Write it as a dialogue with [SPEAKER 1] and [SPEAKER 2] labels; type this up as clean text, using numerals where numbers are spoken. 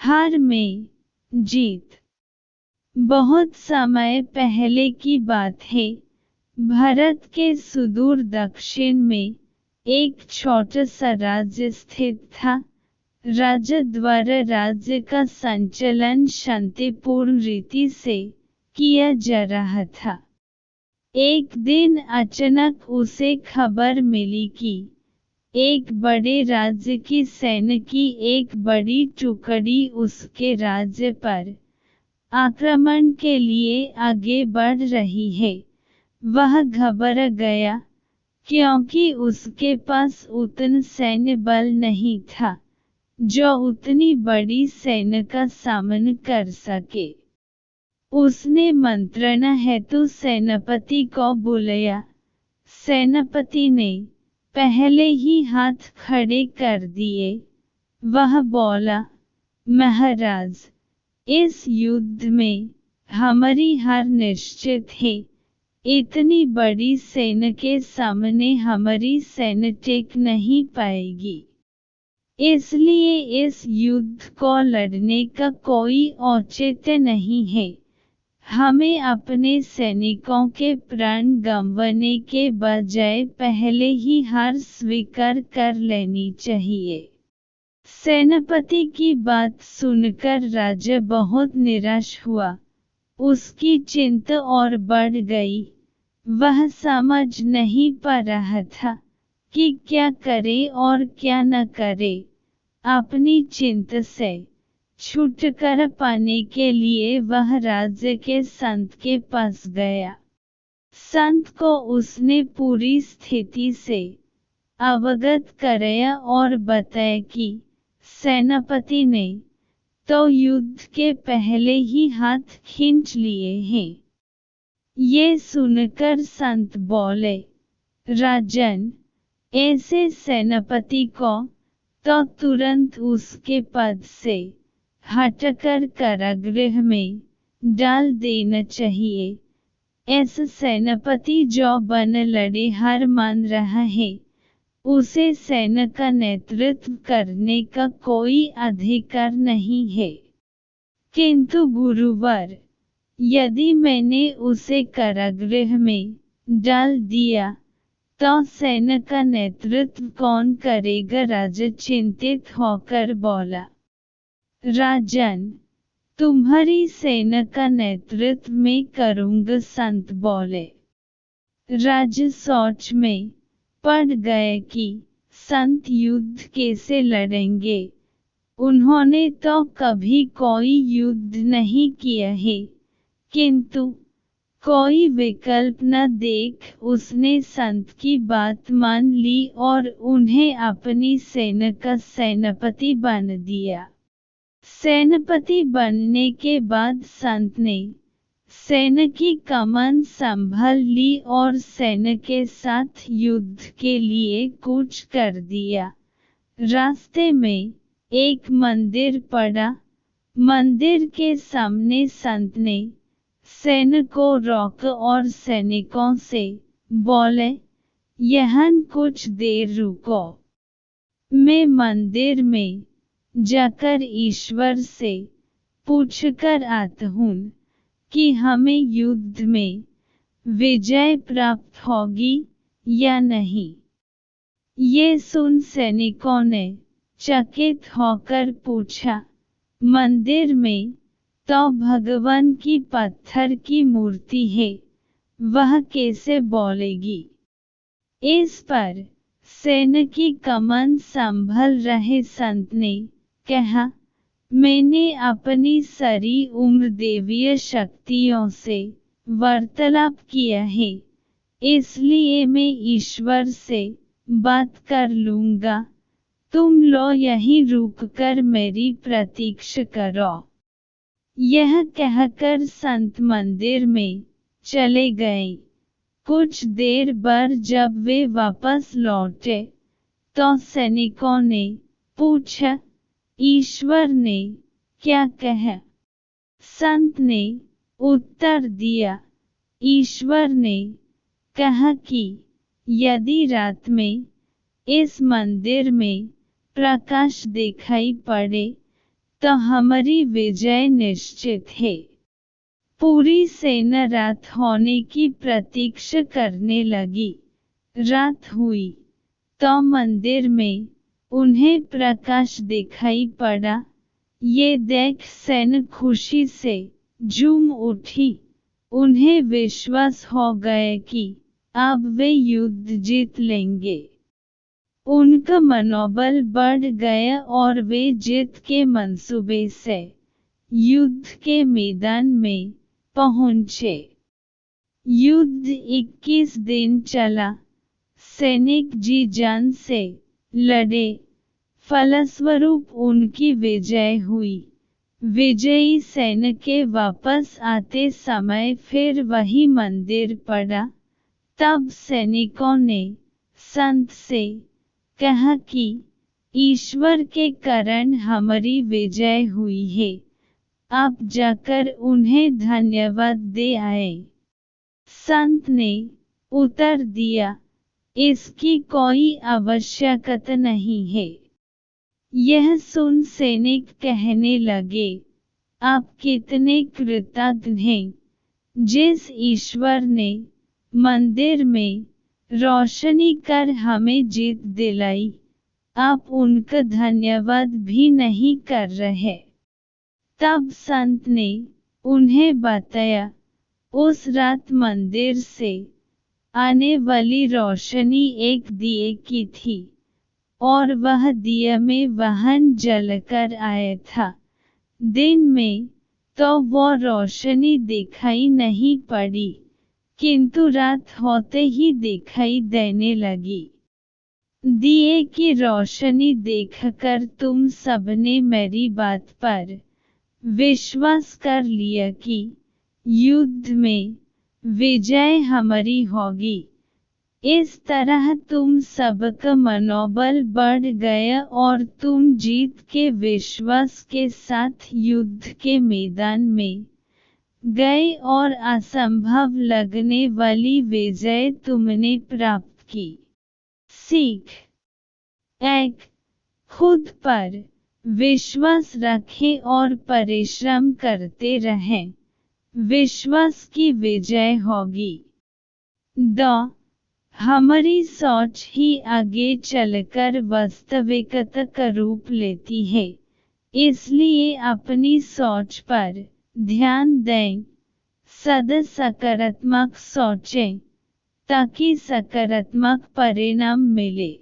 [SPEAKER 1] हार में जीत। बहुत समय पहले की बात है। भारत के सुदूर दक्षिण में एक छोटा सा राज्य स्थित था। राजा द्वारा राज्य का संचालन शांतिपूर्ण रीति से किया जा रहा था। एक दिन अचानक उसे खबर मिली कि एक बड़े राज्य की सेना की एक बड़ी टुकड़ी उसके राज्य पर आक्रमण के लिए आगे बढ़ रही है। वह घबरा गया, क्योंकि उसके पास उतना सैन्य बल नहीं था जो उतनी बड़ी सेना का सामना कर सके। उसने मंत्रणा हेतु सेनापति को बुलाया। सेनापति ने पहले ही हाथ खड़े कर दिए। वह बोला, महाराज, इस युद्ध में हमारी हार निश्चित है। इतनी बड़ी सेना के सामने हमारी सेना टिक नहीं पाएगी। इसलिए इस युद्ध को लड़ने का कोई औचित्य नहीं है। हमें अपने सैनिकों के प्राण गंवाने के बजाय पहले ही हार स्वीकार कर लेनी चाहिए। सेनापति की बात सुनकर राजा बहुत निराश हुआ। उसकी चिंता और बढ़ गई। वह समझ नहीं पा रहा था कि क्या करे और क्या न करे। अपनी चिंता से छुटकारा पाने के लिए वह राज्य के संत के पास गया। संत को उसने पूरी स्थिति से अवगत कराया और बताया कि सेनापति ने तो युद्ध के पहले ही हाथ खींच लिए हैं। ये सुनकर संत बोले, राजन, ऐसे सेनापति को तो तुरंत उसके पद से हटाकर कारागृह में डाल देना चाहिए। ऐसा सेनापति जो बिना लड़े हार मान रहा है, उसे सेना का नेतृत्व करने का कोई अधिकार नहीं है। किंतु गुरुवर, यदि मैंने उसे कारागृह में डाल दिया तो सेना का नेतृत्व कौन करेगा? राजा चिंतित होकर बोला। राजन, तुम्हारी सेना का नेतृत्व मैं करूंगा, संत बोले। राजा सोच में पड़ गए कि संत युद्ध कैसे लड़ेंगे। उन्होंने तो कभी कोई युद्ध नहीं किया है, किंतु कोई विकल्प न देख उसने संत की बात मान ली और उन्हें अपनी सेना का सेनापति बना दिया। सेनापति बनने के बाद संत ने सेना की कमान संभाल ली और सेना के साथ युद्ध के लिए कूच कर दिया। रास्ते में एक मंदिर पड़ा। मंदिर के सामने संत ने सेना को रोका और सैनिकों से बोले, यहाँ कुछ देर रुको। मैं मंदिर में जाकर ईश्वर से पूछकर आता हूँ कि हमें युद्ध में विजय प्राप्त होगी या नहीं। ये सुन सैनिकों ने चकित होकर पूछा, मंदिर में तो भगवान की पत्थर की मूर्ति है, वह कैसे बोलेगी? इस पर सेना की कमान संभाल रहे संत ने कहा, मैंने अपनी सारी उम्र देवीय शक्तियों से वार्तालाप किया है, इसलिए मैं ईश्वर से बात कर लूंगा। तुम लोग यहीं रुककर मेरी प्रतीक्षा करो। यह कहकर संत मंदिर में चले गए। कुछ देर बाद जब वे वापस लौटे तो सैनिकों ने पूछा, ईश्वर ने क्या कहा? संत ने उत्तर दिया, ईश्वर ने कहा कि यदि रात में इस मंदिर में प्रकाश दिखाई पड़े तो हमारी विजय निश्चित है। पूरी सेना रात होने की प्रतीक्षा करने लगी। रात हुई तो मंदिर में उन्हें प्रकाश दिखाई पड़ा। ये देख सेना खुशी से झूम उठी। उन्हें विश्वास हो गया कि अब वे युद्ध जीत लेंगे। उनका मनोबल बढ़ गया और वे जीत के मंसूबे से युद्ध के मैदान में पहुंचे। युद्ध 21 दिन चला। सैनिक जी जान से लड़े। फलस्वरूप उनकी विजय हुई। विजयी सैनिक के वापस आते समय फिर वही मंदिर पड़ा। तब सैनिकों ने संत से कहा कि ईश्वर के कारण हमारी विजय हुई है। आप जाकर उन्हें धन्यवाद दे आए। संत ने उत्तर दिया, इसकी कोई आवश्यकता नहीं है। यह सुन सैनिक कहने लगे, आप कितने कृतज्ञ हैं। जिस ईश्वर ने मंदिर में रोशनी कर हमें जीत दिलाई, आप उनका धन्यवाद भी नहीं कर रहे। तब संत ने उन्हें बताया, उस रात मंदिर से आने वाली रोशनी एक दिए की थी और वह दिया में वाहन जलकर आया था। दिन में तो वो रोशनी दिखाई नहीं पड़ी, किंतु रात होते ही दिखाई देने लगी। दिए की रोशनी देखकर तुम सबने मेरी बात पर विश्वास कर लिया कि युद्ध में विजय हमारी होगी। इस तरह तुम सबका मनोबल बढ़ गया और तुम जीत के विश्वास के साथ युद्ध के मैदान में गए और असंभव लगने वाली विजय तुमने प्राप्त की। सीख 1. खुद पर विश्वास रखें और परिश्रम करते रहें। विश्वास की विजय होगी। 2. हमारी सोच ही आगे चलकर वास्तविकता का रूप लेती है, इसलिए अपनी सोच पर ध्यान दें। सदा सकारात्मक सोचें ताकि सकारात्मक परिणाम मिले।